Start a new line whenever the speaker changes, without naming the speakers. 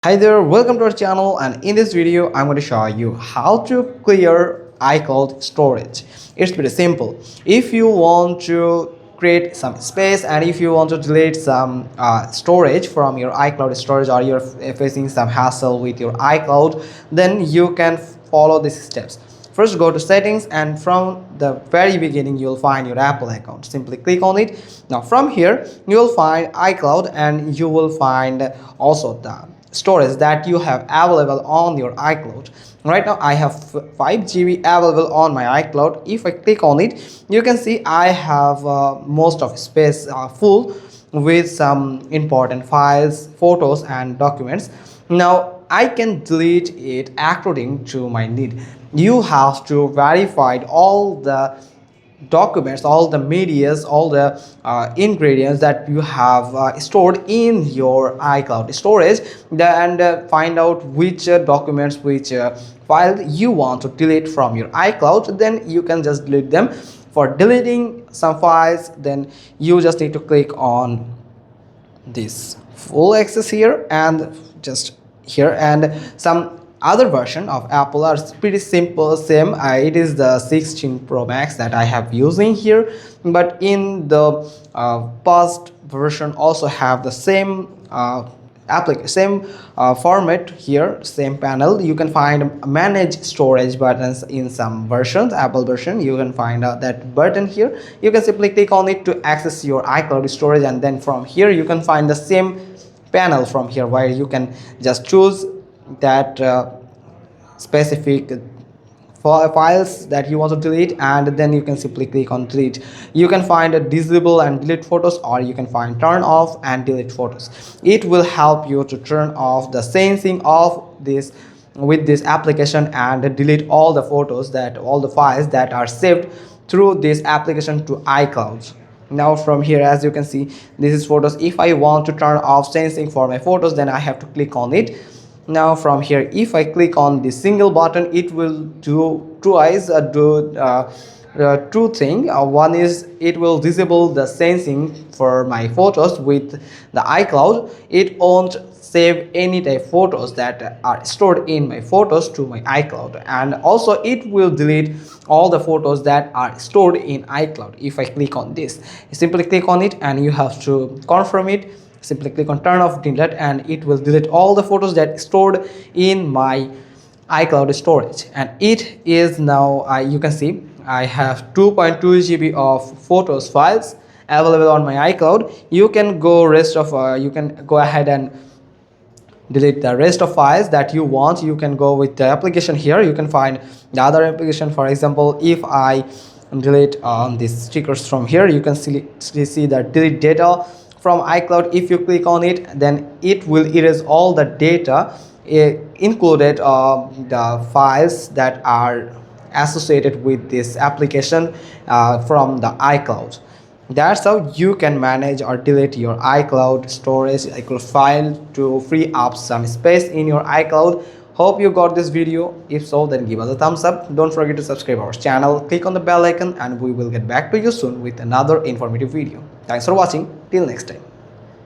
Hi there, welcome to our channel, and in this video I'm going to show you how to clear iCloud storage. It's pretty simple. If you want to create some space and if you want to delete some storage from your iCloud storage, or you're facing some hassle with your iCloud, then you can follow these steps. First, go to settings, and from the very beginning you'll find your Apple account. Simply click on it. Now from here you'll find iCloud, and you will find also the storage that you have available on your iCloud. Right now I have 5 GB available on my iCloud. If I click on it, you can see I have most of space full with some important files, photos and documents. Now I can delete it according to my need. You have to verify all the documents, all the medias, all the ingredients that you have stored in your iCloud storage, and find out which documents, which file you want to delete from your iCloud. Then you can just delete them. For deleting some files, then you just need to click on this full access here, and just here, and some other version of Apple are pretty simple. Same, it is the 16 Pro Max that I have using here, but in the past version also have the same same format here, same panel. You can find manage storage buttons in some versions. Apple version, you can find that button here. You can simply click on it to access your iCloud storage, and then from here you can find the same panel from here, where you can just choose that specific files that you want to delete, and then you can simply click on delete. You can find a disable and delete photos, or you can find turn off and delete photos. It will help you to turn off the sensing of this with this application and delete all the photos, that all the files that are saved through this application to iCloud. Now from here, as you can see, this is photos. If I want to turn off sensing for my photos, then I have to click on it. Now from here, if I click on the single button, it will do twice two thing. One is it will disable the sensing for my photos with the iCloud. It won't save any type photos that are stored in my photos to my iCloud, and also it will delete all the photos that are stored in iCloud. If I click on this, simply click on it, and you have to confirm it. Simply click on turn off delete, and it will delete all the photos that stored in my iCloud storage. And it is now, you can see I have 2.2 GB of photos files available on my iCloud. You can go you can go ahead and delete the rest of files that you want. You can go with the application here. You can find the other application. For example, if I delete these stickers from here, you can see that delete data from iCloud. If you click on it, then it will erase all the data, included the files that are associated with this application from the iCloud. That's how you can manage or delete your iCloud storage, iCloud file, to free up some space in your iCloud. Hope you got this video. If so, then give us a thumbs up. Don't forget to subscribe our channel, click on the bell icon, and we will get back to you soon with another informative video. Thanks for watching. Till next time.